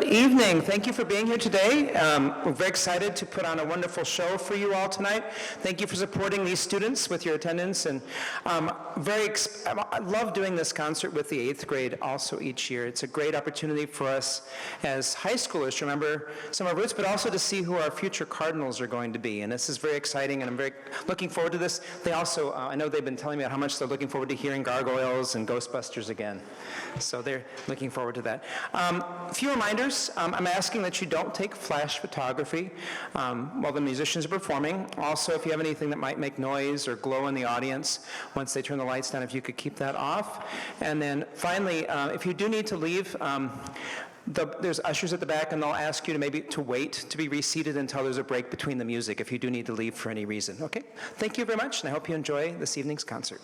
evening. Thank you for being here today. We're very excited to put on a wonderful show for you all tonight. Thank you for supporting these students with your attendance. And I love doing this concert with the 8th grade also each year. It's a great opportunity for us as high schoolers to remember some of our roots, but also to see who our future cardinals are going to be. And this is very exciting, and I'm very looking forward to this. They also, I know they've been telling me how much they're looking forward to hearing Gargoyles and Ghostbusters again. So they're looking forward to that. A few reminders. I'm asking that you don't take flash photography while the musicians are performing. Also, if you have anything that might make noise or glow in the audience, once they turn the lights down, if you could keep that off. And then finally, if you do need to leave, there's ushers at the back, and they'll ask you to maybe to wait to be reseated until there's a break between the music if you do need to leave for any reason. Okay? Thank you very much, and I hope you enjoy this evening's concert.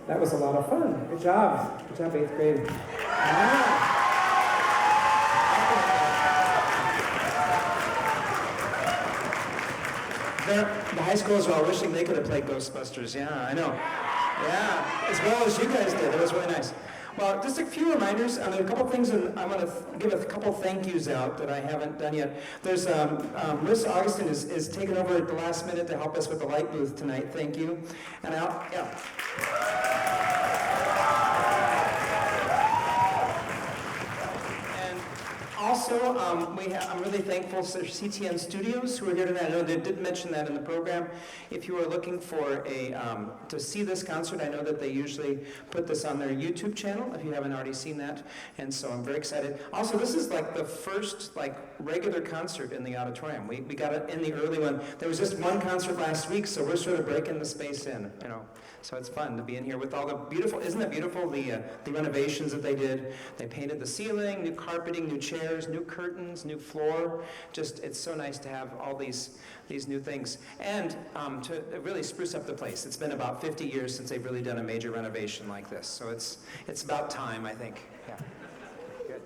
That was a lot of fun. Good job. Good job, 8th grade. Yeah. The high schools are all wishing they could have played Ghostbusters. Yeah, I know. Yeah, as well as you guys did. It was really nice. Well, just a few reminders. There are a couple things, and I'm going to give a couple thank yous out that I haven't done yet. There's Marissa Augustin is taking over at the last minute to help us with the light booth tonight. Thank you. And yeah. Also, I'm really thankful for CTN Studios who are here tonight. I know they did mention that in the program. If you are looking for to see this concert, I know that they usually put this on their YouTube channel, if you haven't already seen that. And so I'm very excited. Also, this is like the first regular concert in the auditorium. We got it in the early one. There was just one concert last week, so we're sort of breaking the space in, you know. So it's fun to be in here with all the beautiful, isn't it beautiful, the renovations that they did. They painted the ceiling, new carpeting, new chairs, new curtains, new floor. Just, it's so nice to have all these new things. And to really spruce up the place. It's been about 50 years since they've really done a major renovation like this. So it's about time, I think. Yeah. Good.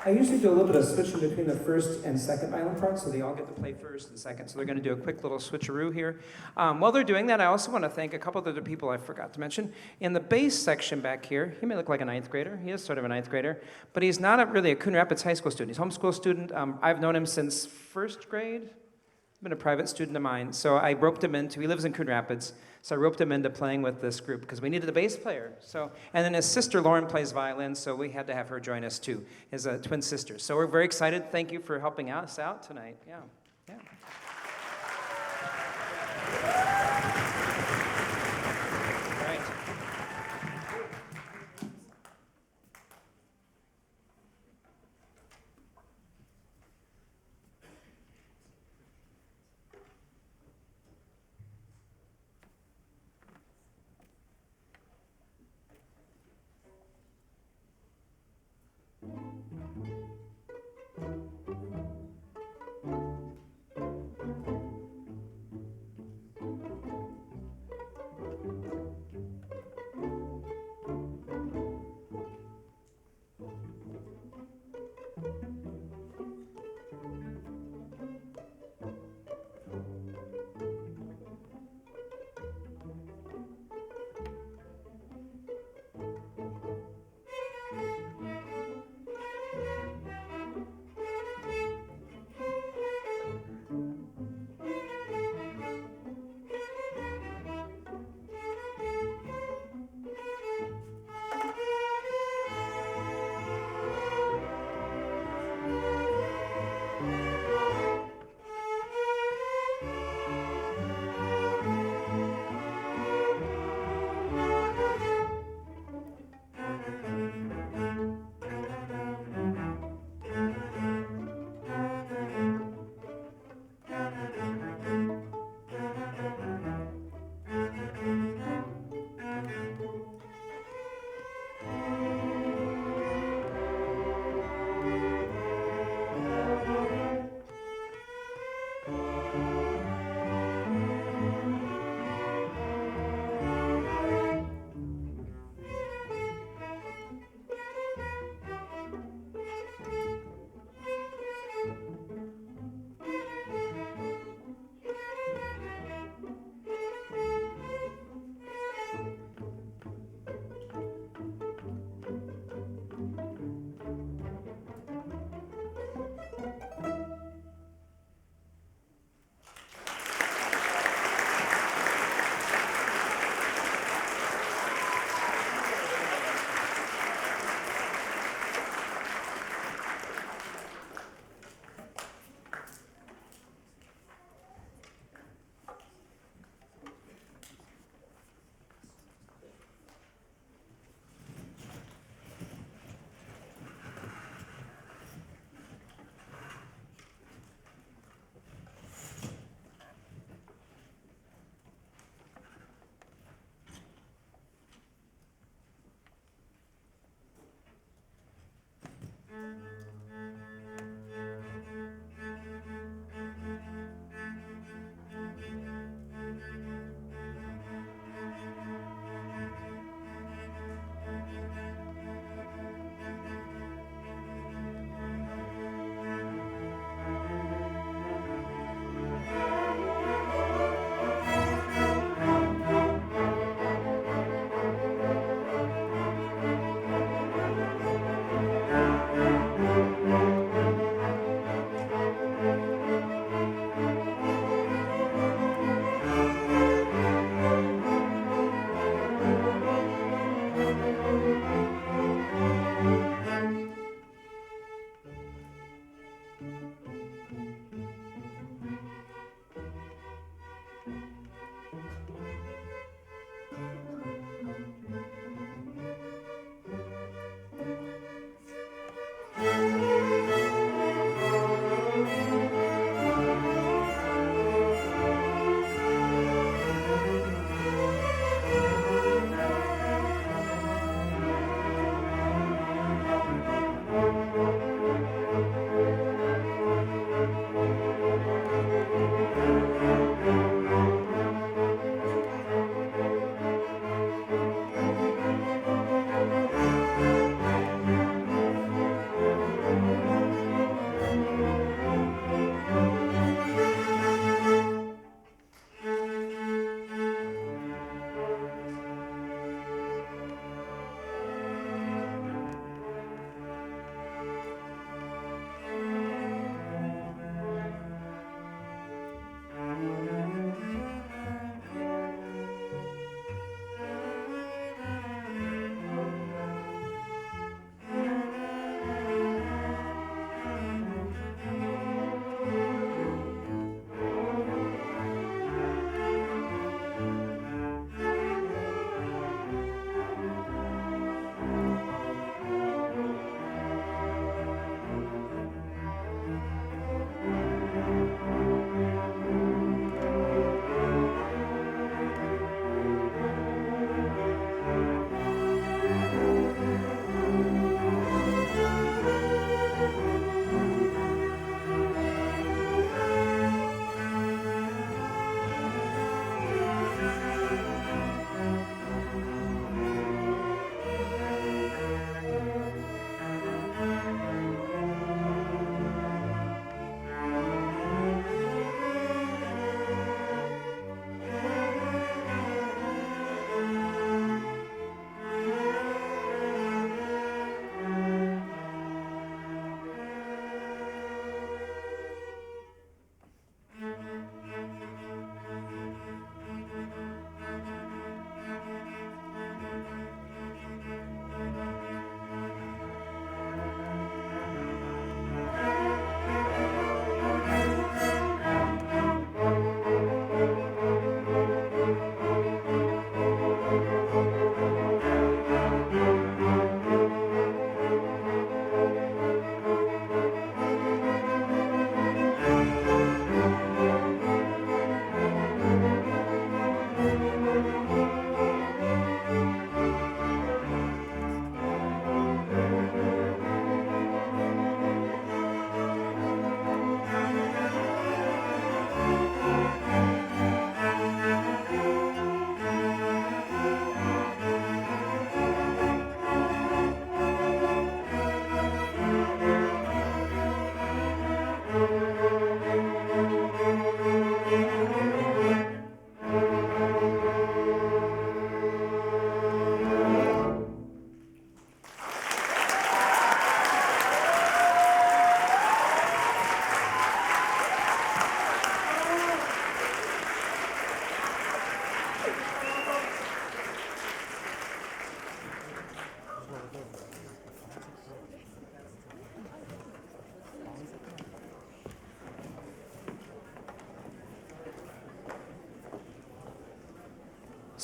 I usually do a little bit of switching between the first and second violin parts, so they all get to play first and second. So they're going to do a quick little switcheroo here. While they're doing that, I also want to thank a couple of other people I forgot to mention. In the bass section back here, he may look like a ninth grader. He is sort of a ninth grader, but he's not really a Coon Rapids High School student. He's a homeschool student. I've known him since first grade. Been a private student of mine, so I roped him into, he lives in Coon Rapids, so I roped him into playing with this group because we needed a bass player. So, and then his sister Lauren plays violin, so we had to have her join us too, his twin sister. So we're very excited. Thank you for helping us out tonight. Yeah. All right.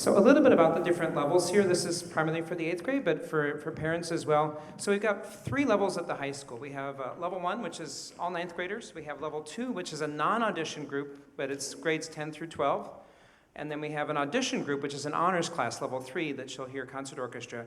So a little bit about the different levels here. This is primarily for the 8th grade, but for parents as well. So we've got 3 levels at the high school. We have level 1, which is all 9th graders. We have level 2, which is a non-audition group, but it's grades 10 through 12. And then we have an audition group, which is an honors class, level 3, that you'll hear concert orchestra.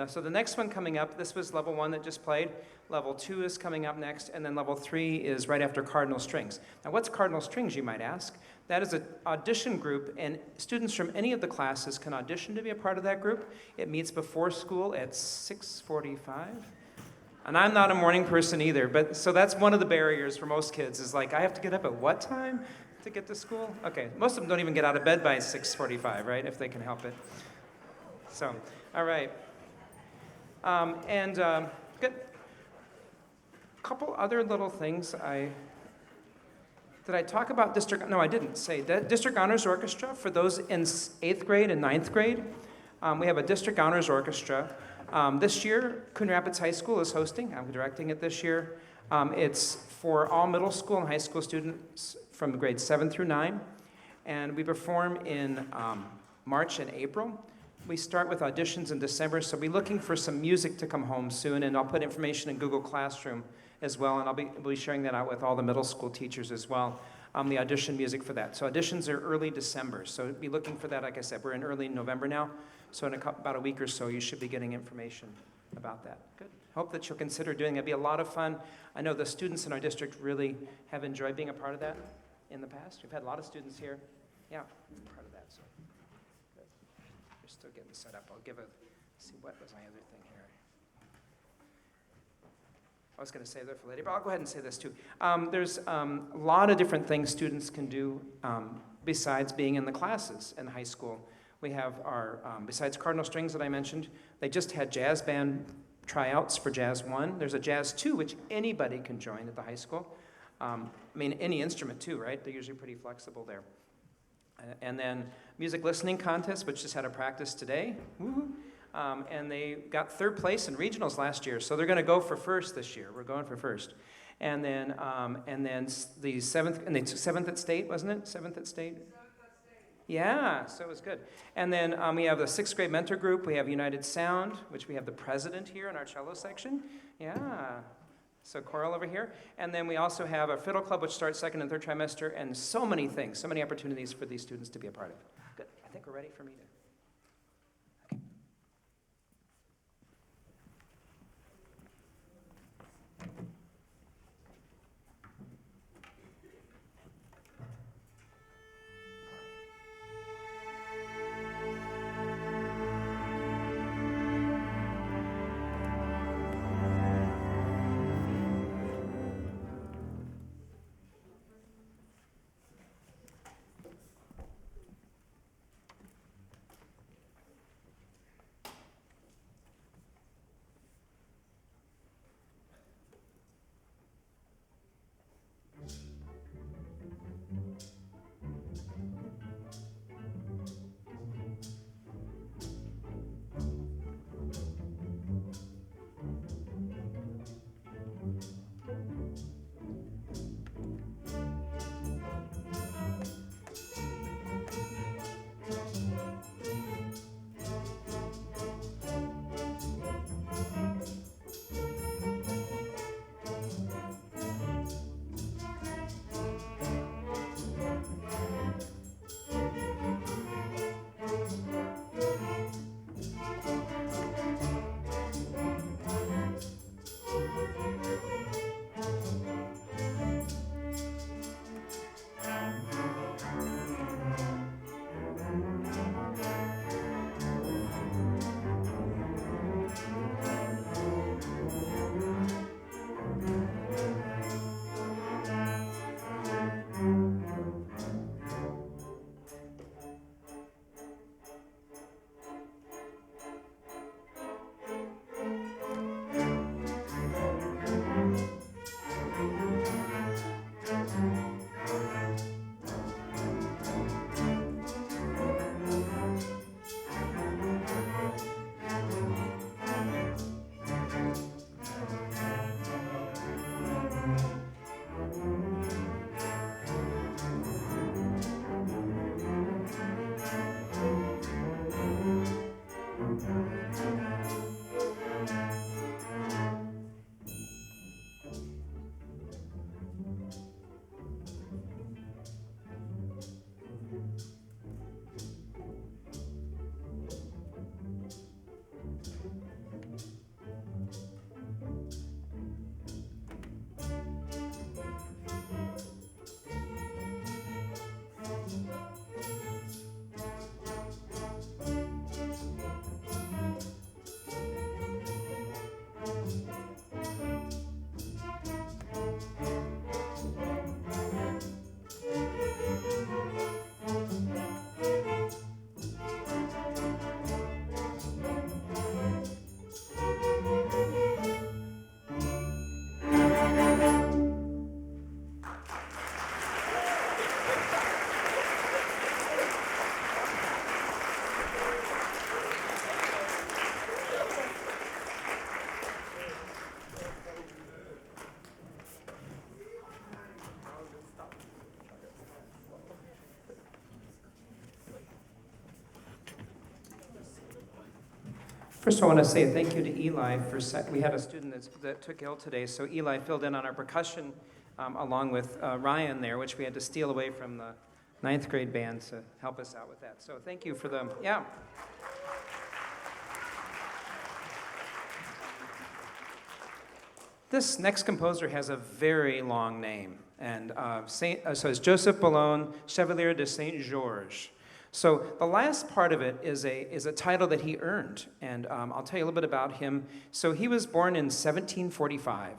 So the next one coming up, this was level 1 that just played. Level 2 is coming up next, and then level 3 is right after Cardinal Strings. Now what's Cardinal Strings, you might ask? That is an audition group, and students from any of the classes can audition to be a part of that group. It meets before school at 6:45. And I'm not a morning person either, but so that's one of the barriers for most kids is like, I have to get up at what time to get to school? Okay, most of them don't even get out of bed by 6:45, right, if they can help it. So, all right. Good. A couple other little things did I talk about district? No, I didn't say that. District Honors Orchestra, for those in 8th grade and 9th grade, we have a District Honors Orchestra. This year, Coon Rapids High School is hosting. I'm directing it this year. It's for all middle school and high school students from grades 7 through 9. And we perform in March and April. We start with auditions in December, so we'll be looking for some music to come home soon, and I'll put information in Google Classroom as well, and I'll be sharing that out with all the middle school teachers as well, the audition music for that. So auditions are early December, so be looking for that. Like I said, we're in early November now, so in about a week or so, you should be getting information about that. Good. Hope that you'll consider doing it. It'll be a lot of fun. I know the students in our district really have enjoyed being a part of that in the past. We've had a lot of students here. Yeah, part of that, so good. We're still getting set up. I'll see what was my other thing here. I was going to say that for later, but I'll go ahead and say this too. There's a lot of different things students can do besides being in the classes in high school. We have our, besides Cardinal Strings that I mentioned, they just had jazz band tryouts for Jazz 1. There's a Jazz 2, which anybody can join at the high school. I mean, any instrument too, right? They're usually pretty flexible there. And then music listening contest, which just had a practice today. Woo-hoo. And they got 3rd place in regionals last year, so they're going to go for 1st this year. We're going for 1st. And then the 7th, and they took 7th at state, wasn't it? 7th at state? 7th at state. Yeah, so it was good. And then we have the 6th grade mentor group. We have United Sound, which we have the president here in our cello section. Yeah. So choral over here. And then we also have a fiddle club, which starts 2nd and 3rd trimester, and so many things, so many opportunities for these students to be a part of. Good. I think we're ready for me to. First, I want to say thank you to Eli we had a student that took ill today, so Eli filled in on our percussion along with Ryan there, which we had to steal away from the ninth grade band to help us out with that. So thank you for them. Yeah. This next composer has a very long name, and so it's Joseph Boulogne, Chevalier de Saint-Georges. So the last part of it is a title that he earned, and I'll tell you a little bit about him. So he was born in 1745.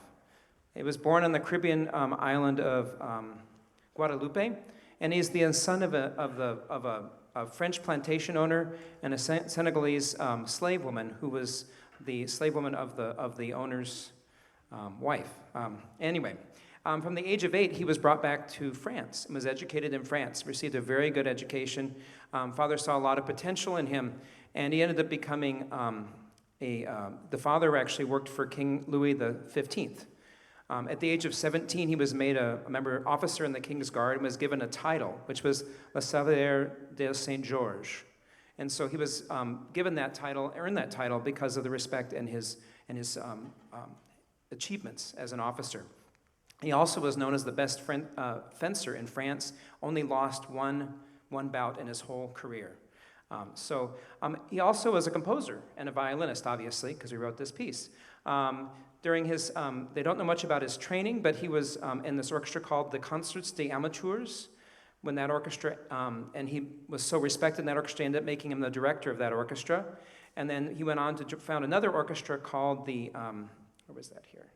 He was born on the Caribbean island of Guadeloupe, and he's the son of a French plantation owner and a Senegalese slave woman who was the slave woman of the owner's wife. Anyway, from the age of 8, he was brought back to France and was educated in France, received a very good education. Father saw a lot of potential in him, and he ended up becoming the father actually worked for King Louis XV. At the age of 17, he was made a member officer in the King's Guard and was given a title, which was Le Chevalier de Saint-Georges. And so he was given that title, earned that title because of the respect and his achievements as an officer. He also was known as the best fencer in France, only lost one bout in his whole career. He also was a composer and a violinist, obviously, because he wrote this piece. During his, they don't know much about his training, but he was in this orchestra called the Concerts des Amateurs, when that orchestra, and he was so respected in that orchestra, ended up making him the director of that orchestra. And then he went on to found another orchestra called the, where was that here?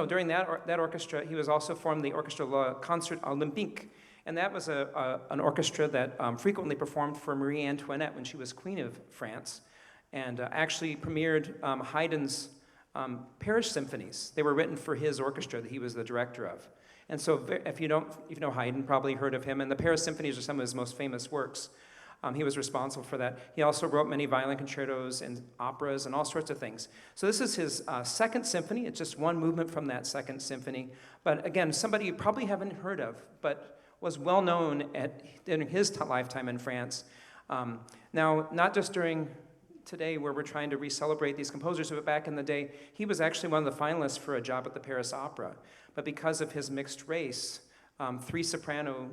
During that orchestra, he was also formed the Orchestra Le Concert Olympique, and that was an orchestra that frequently performed for Marie Antoinette when she was Queen of France, and actually premiered Haydn's Paris symphonies. They were written for his orchestra that he was the director of. And so if you know Haydn, probably heard of him, and the Paris symphonies are some of his most famous works. He was responsible for that. He also wrote many violin concertos and operas and all sorts of things. So this is his second symphony. It's just one movement from that second symphony. But again, somebody you probably haven't heard of, but was well known during his lifetime in France. Now, not just during today where we're trying to re-celebrate these composers, but back in the day, he was actually one of the finalists for a job at the Paris Opera. But because of his mixed race, 3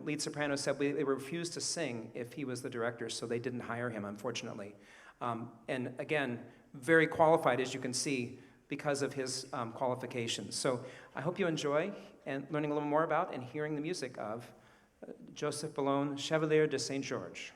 lead sopranos said they refused to sing if he was the director, so they didn't hire him, unfortunately. And again, very qualified, as you can see, because of his qualifications. So I hope you enjoy and learning a little more about and hearing the music of Joseph Boulogne, Chevalier de Saint-Georges.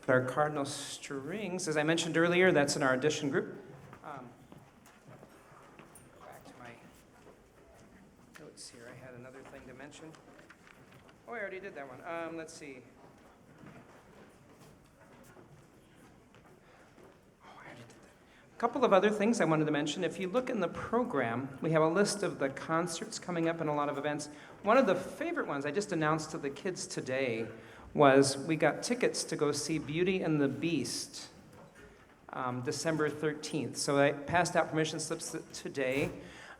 Our cardinal strings, as I mentioned earlier, that's in our audition group. Back to my notes here. I had another thing to mention. Oh, I already did that one. Let's see. A couple of other things I wanted to mention. If you look in the program, we have a list of the concerts coming up and a lot of events. One of the favorite ones I just announced to the kids today was we got tickets to go see Beauty and the Beast December 13th. So I passed out permission slips today.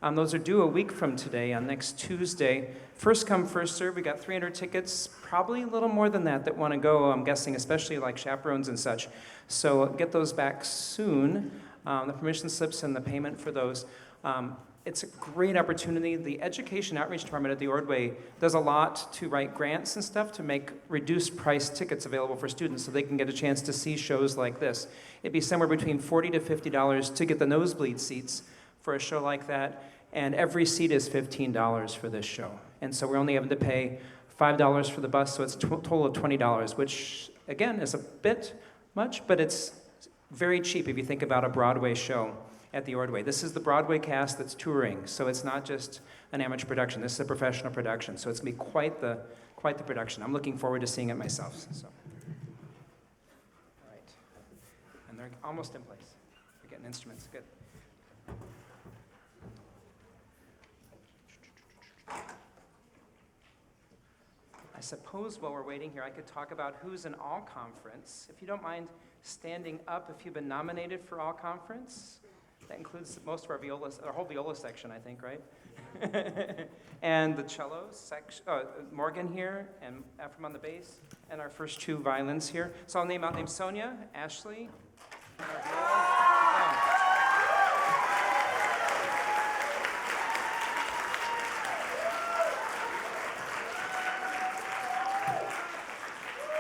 Those are due a week from today on next Tuesday. First come, first serve. We got 300 tickets, probably a little more than that want to go, I'm guessing, especially like chaperones and such. So get those back soon. The permission slips and the payment for those. It's a great opportunity. The Education Outreach Department at the Ordway does a lot to write grants and stuff to make reduced price tickets available for students so they can get a chance to see shows like this. It'd be somewhere between $40 to $50 to get the nosebleed seats for a show like that, and every seat is $15 for this show. And so we're only having to pay $5 for the bus, so it's a total of $20, which, again, is a bit much, but it's very cheap if you think about a Broadway show at the Ordway. This is the Broadway cast that's touring, so it's not just an amateur production. This is a professional production, so it's going to be quite the production. I'm looking forward to seeing it myself. So. All right. And they're almost in place. We're getting instruments. Good. I suppose while we're waiting here, I could talk about who's in all conference. If you don't mind standing up if you've been nominated for all conference. That includes most of our whole viola section, I think, right? And the cello section, Morgan here, and Ephraim on the bass, and our first two violins here. So I'll name Sonia, Ashley, and our viola.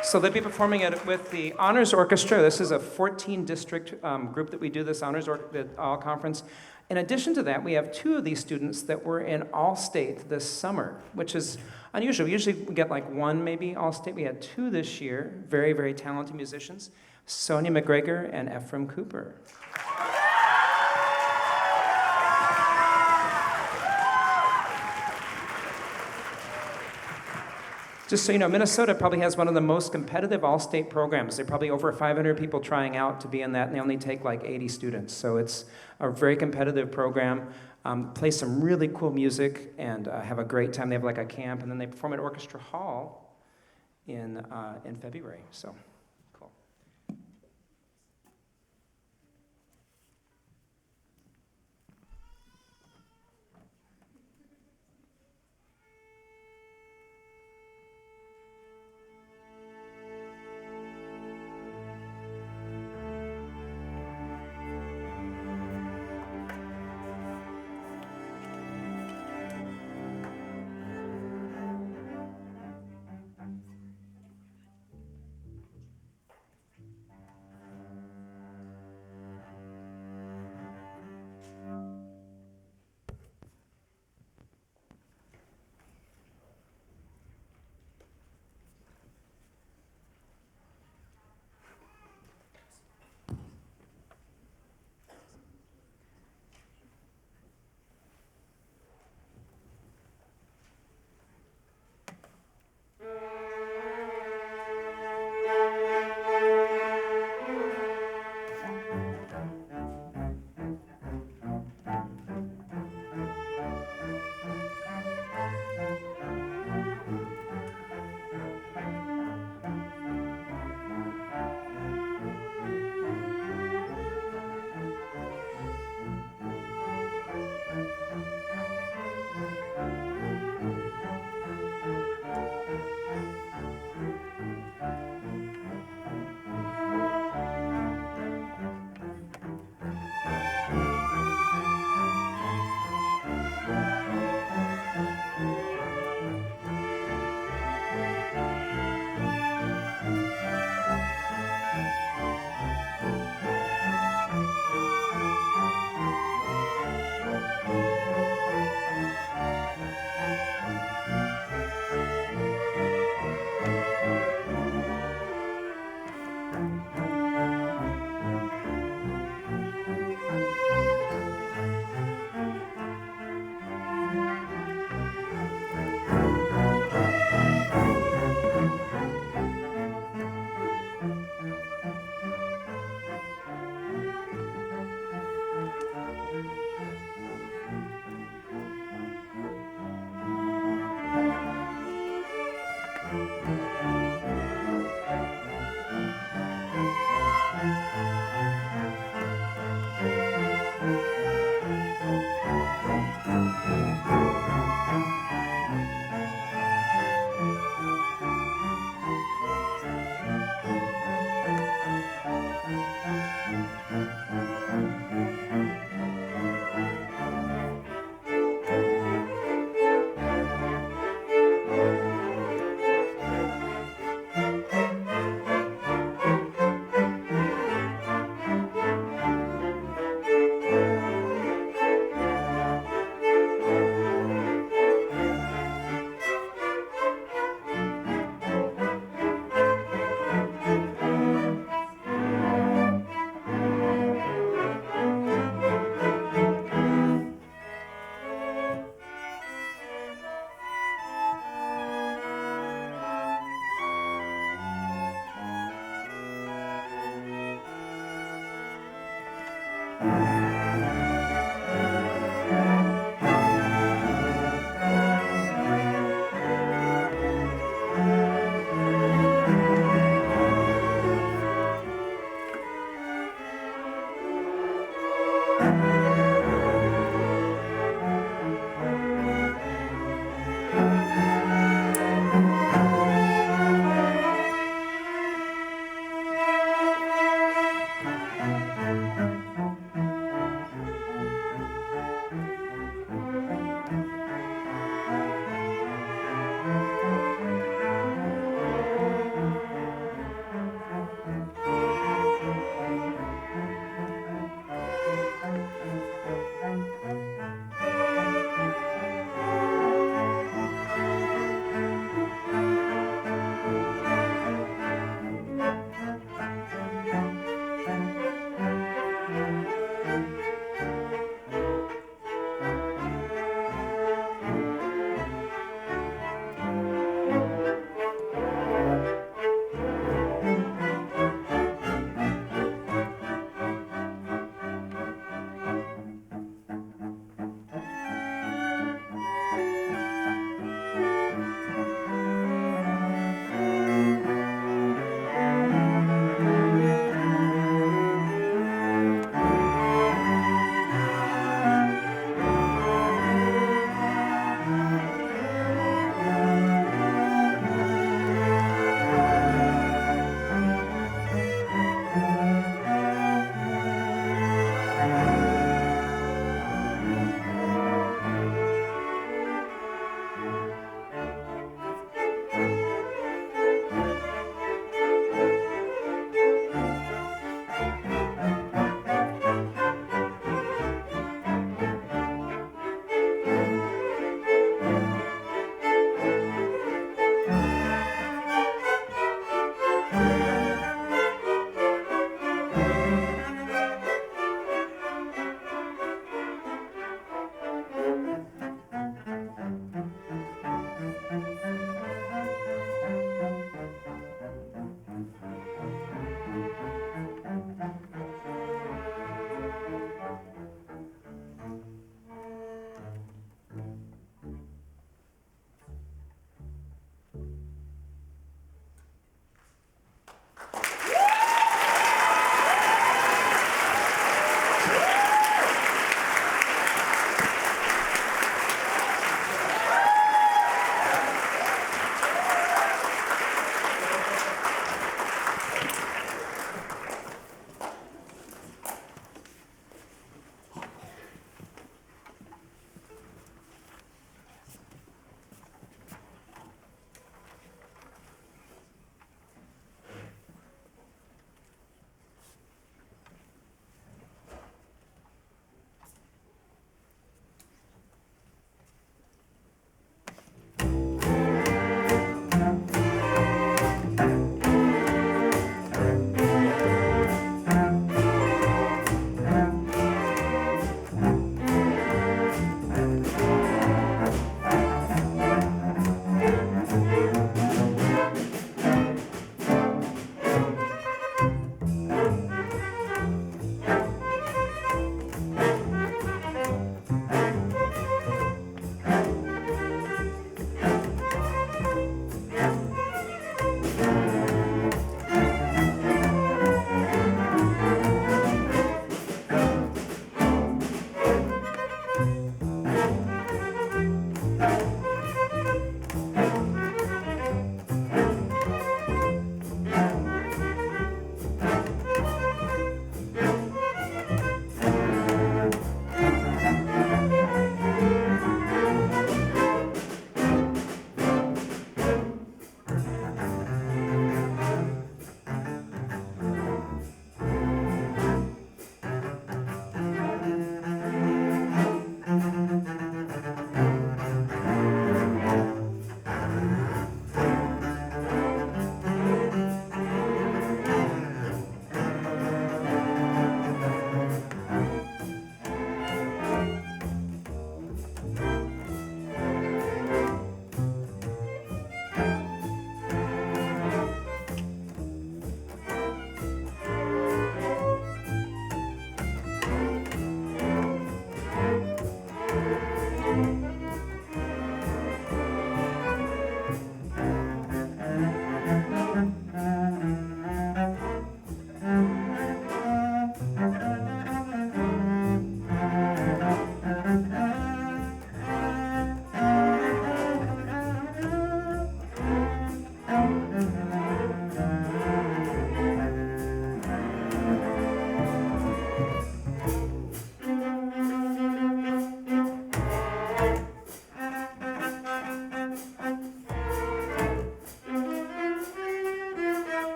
So they'll be performing it with the Honors Orchestra. This is a 14-district group that we do this Honors All Conference. In addition to that, we have two of these students that were in All-State this summer, which is unusual. Usually we get like one maybe All-State. We had two this year, very, very talented musicians, Sonia McGregor and Ephraim Cooper. Just so you know, Minnesota probably has one of the most competitive all-state programs. There are probably over 500 people trying out to be in that, and they only take like 80 students. So it's a very competitive program. Play some really cool music and have a great time. They have like a camp, and then they perform at Orchestra Hall in February. So.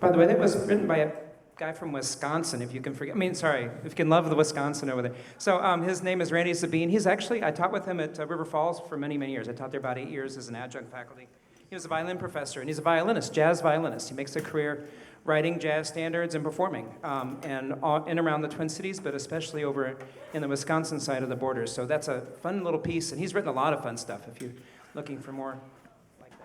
By the way, that was written by a guy from Wisconsin, if you can forget. If you can love the Wisconsin over there. So his name is Randy Sabine. I taught with him at River Falls for many, many years. I taught there about 8 years as an adjunct faculty. He was a violin professor, and he's a violinist, jazz violinist. He makes a career writing jazz standards and performing, and in around the Twin Cities, but especially over in the Wisconsin side of the border. So that's a fun little piece, and he's written a lot of fun stuff if you're looking for more like that.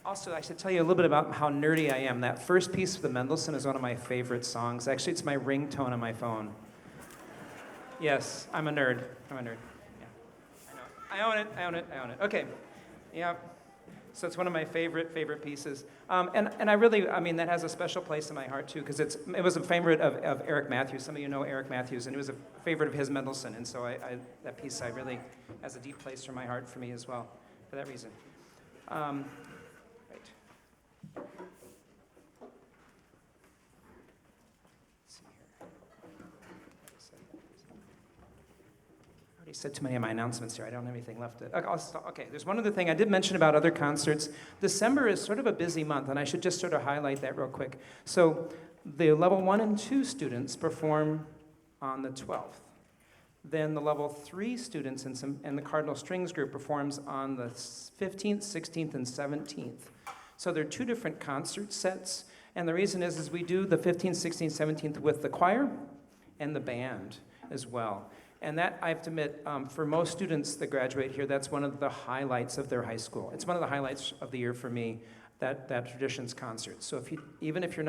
Also, I should tell you a little bit about how nerdy I am. That first piece of the Mendelssohn is one of my favorite songs. Actually, it's my ringtone on my phone. Yes, I'm a nerd. Yeah, I know. I own it. Okay, yeah. So it's one of my favorite pieces. And I really, that has a special place in my heart too, because it was a favorite of Eric Matthews. Some of you know Eric Matthews, and it was a favorite of his Mendelssohn. And so that piece really has a deep place in my heart for me as well, for that reason. Right. I said too many of my announcements here. I don't have anything left. Okay, there's one other thing I did mention about other concerts. December is sort of a busy month, and I should just sort of highlight that real quick. So the level 1 and 2 students perform on the 12th. Then the level 3 students and the Cardinal Strings group performs on the 15th, 16th, and 17th. So there are 2 different concert sets, and the reason is we do the 15th, 16th, 17th with the choir and the band as well. And that, I have to admit, for most students that graduate here, that's one of the highlights of their high school. It's one of the highlights of the year for me, that Traditions concert. So even if your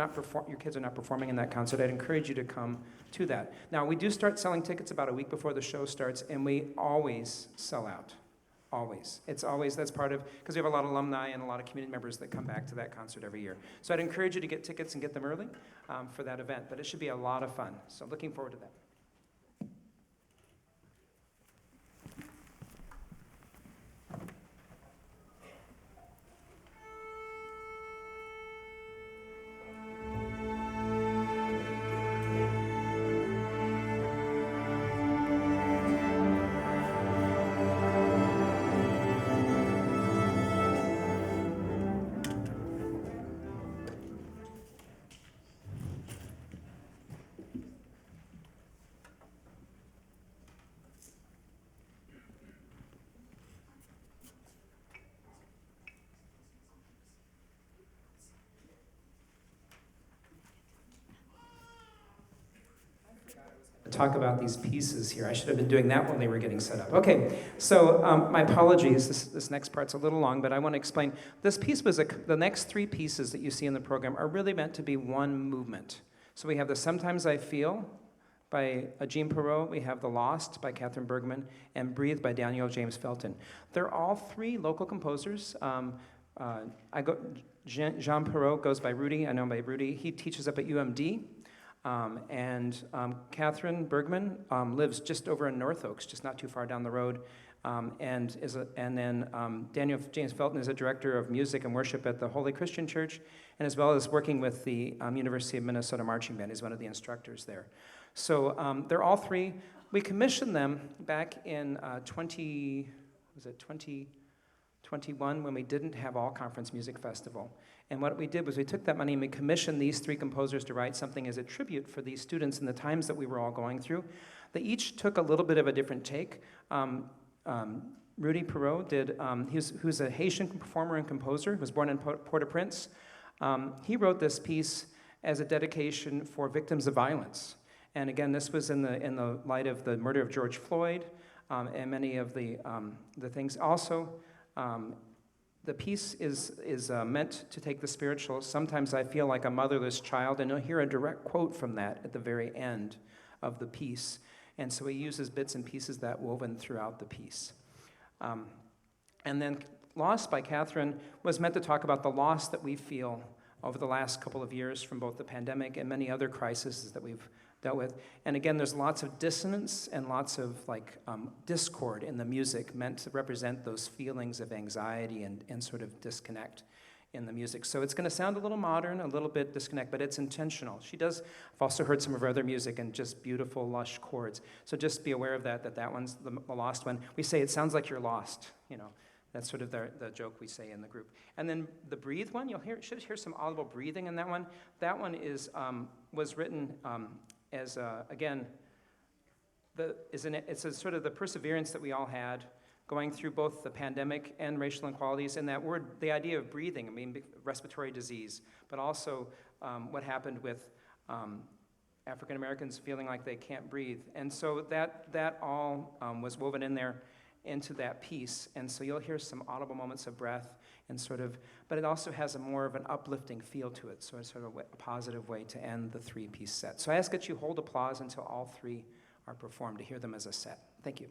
kids are not performing in that concert, I'd encourage you to come to that. Now, we do start selling tickets about a week before the show starts, and we always sell out. Always. That's part of, because we have a lot of alumni and a lot of community members that come back to that concert every year. So I'd encourage you to get tickets and get them early for that event, but it should be a lot of fun. So looking forward to that. Talk about these pieces here. I should have been doing that when they were getting set up. Okay, so my apologies. This next part's a little long, but I want to explain. This piece was the next 3 pieces that you see in the program are really meant to be one movement. So we have the Sometimes I Feel by Jean Perrault, we have The Lost by Catherine Bergman, and Breathe by Daniel James Felton. They're all 3 local composers. Jean Perrault goes by Rudy. I know him by Rudy. He teaches up at UMD. Catherine Bergman lives just over in North Oaks, just not too far down the road, Daniel James Felton is a director of music and worship at the Holy Christian Church, and as well as working with the University of Minnesota Marching Band. He's one of the instructors there. So they're all 3. We commissioned them back in 2021 when we didn't have All Conference Music Festival. And what we did was we took that money and we commissioned these 3 composers to write something as a tribute for these students in the times that we were all going through. They each took a little bit of a different take. Rudy Perrault who's a Haitian performer and composer, was born in Port-au-Prince. He wrote this piece as a dedication for victims of violence. And again, this was in the light of the murder of George Floyd and many of the things. Also, the piece is meant to take the spiritual. Sometimes I feel like a motherless child, and you'll hear a direct quote from that at the very end of the piece. And so he uses bits and pieces that woven throughout the piece. And then Lost by Catherine was meant to talk about the loss that we feel over the last couple of years from both the pandemic and many other crises that we've dealt with. And again, there's lots of dissonance and lots of discord in the music meant to represent those feelings of anxiety and sort of disconnect in the music. So it's going to sound a little modern, a little bit disconnect, but it's intentional. I've also heard some of her other music and just beautiful, lush chords. So just be aware of that one's the lost one. We say it sounds like you're lost, That's sort of the joke we say in the group. And then the breathe one, should hear some audible breathing in that one. That one was written as, again, it's a sort of the perseverance that we all had going through both the pandemic and racial inequalities, and that word, the idea of breathing, I mean, respiratory disease, but also what happened with African Americans feeling like they can't breathe. And so that all was woven in there into that piece, and so you'll hear some audible moments of breath and sort of, but it also has a more of an uplifting feel to it, so it's sort of a positive way to end the three-piece set. So I ask that you hold applause until all three are performed to hear them as a set. Thank you.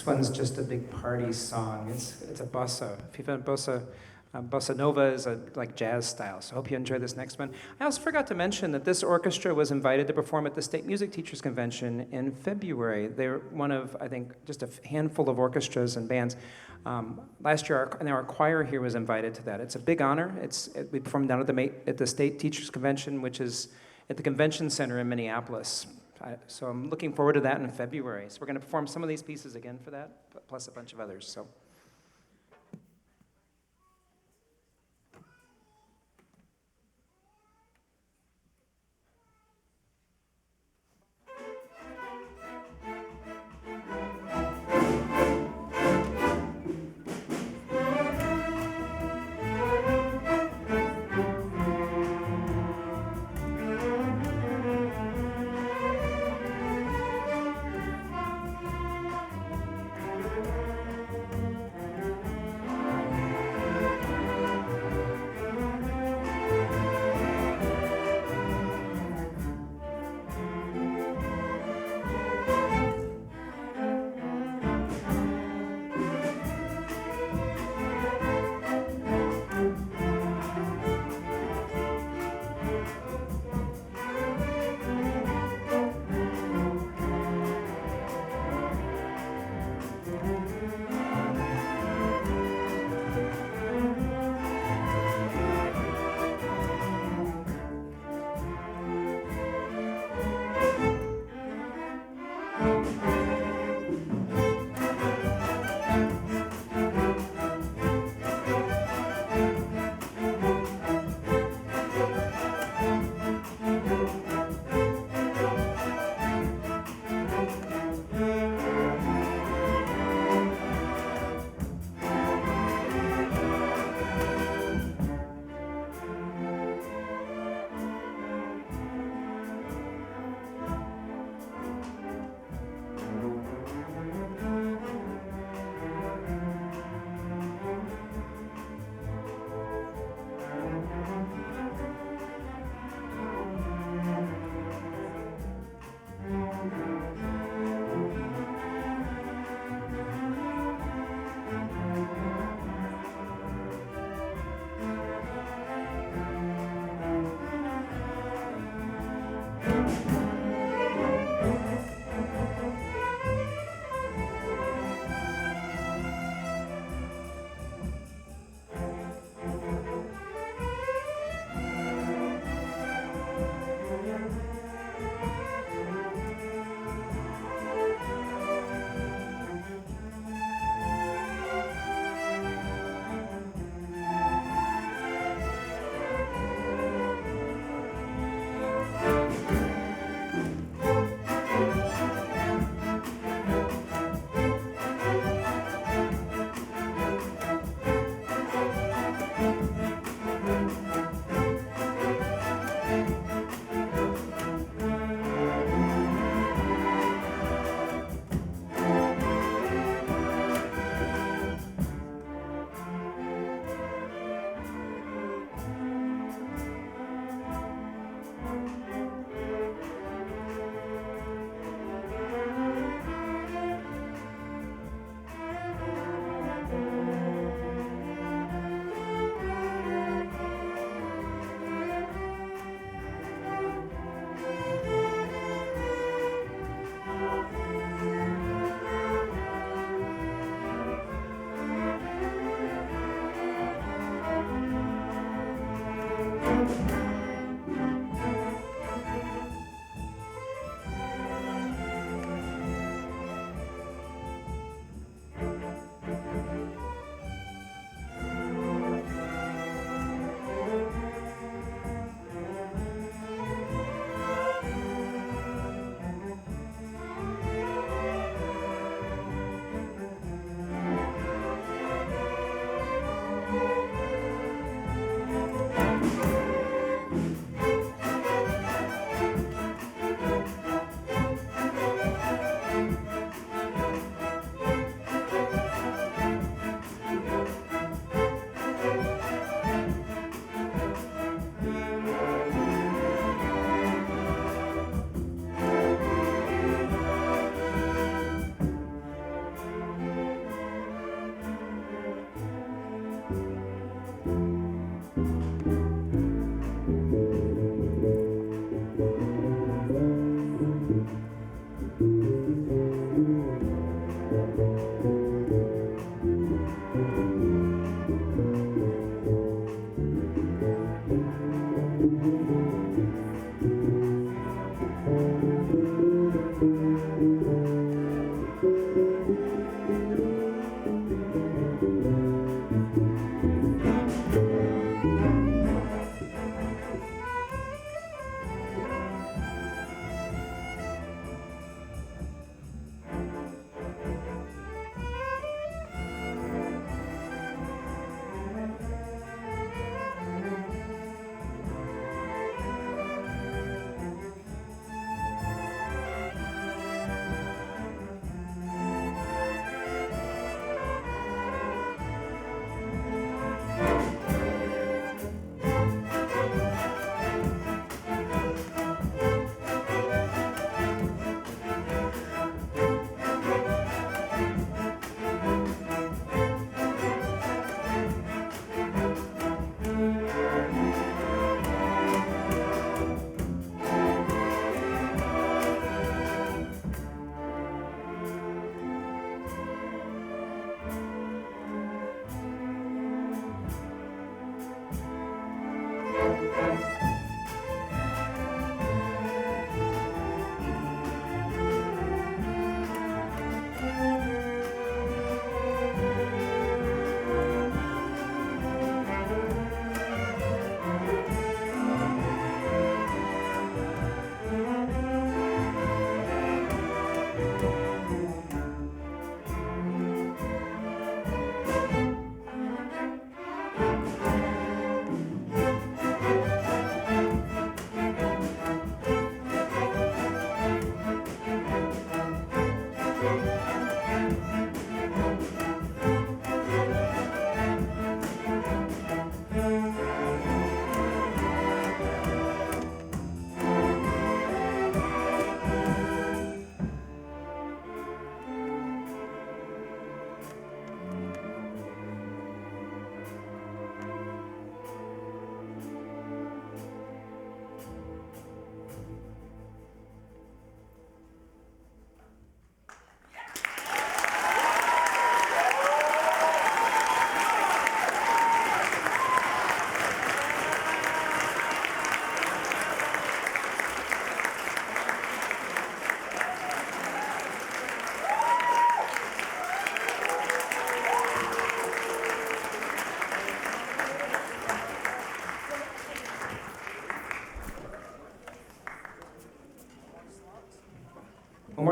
Next one's just a big party song. It's a bossa. If you've done bossa, bossa nova is a like jazz style. So I hope you enjoy this next one. I also forgot to mention that this orchestra was invited to perform at the State Music Teachers Convention in February. They're one of, I think, just a handful of orchestras and bands. Last year, our choir here was invited to that. It's a big honor. We performed down at the State Teachers Convention, which is at the Convention Center in Minneapolis. So I'm looking forward to that in February. So we're going to perform some of these pieces again for that, plus a bunch of others. So.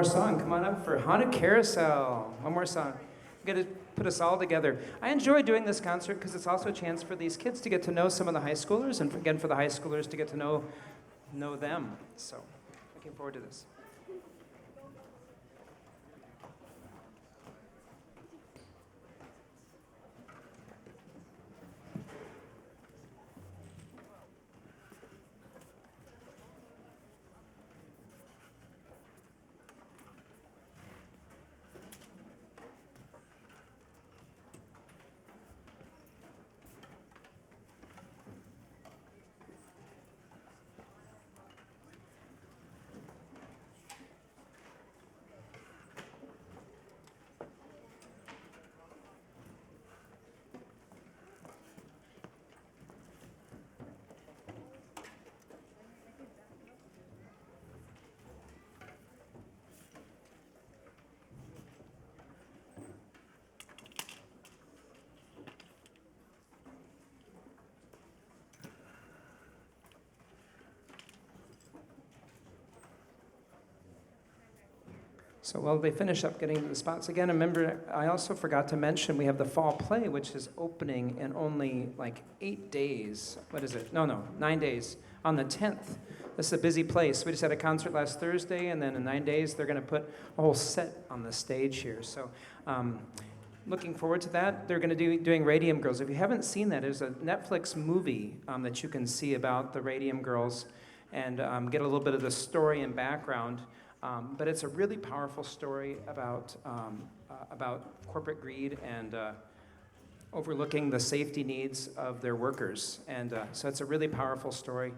more song. Come on up for Haunted Carousel. One more song. I'm going to put us all together. I enjoy doing this concert because it's also a chance for these kids to get to know some of the high schoolers, and again for the high schoolers to get to know them. So, looking forward to this. So while they finish up getting to the spots again, remember, I also forgot to mention we have the fall play, which is opening in only like 8 days. What is it? No, 9 days. On the 10th. This is a busy place. We just had a concert last Thursday, and then in 9 days, they're going to put a whole set on the stage here. So looking forward to that. They're going to be doing Radium Girls. If you haven't seen that, there's a Netflix movie that you can see about the Radium Girls and get a little bit of the story and background. But it's a really powerful story about corporate greed and overlooking the safety needs of their workers. And so it's a really powerful story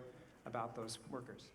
about those workers.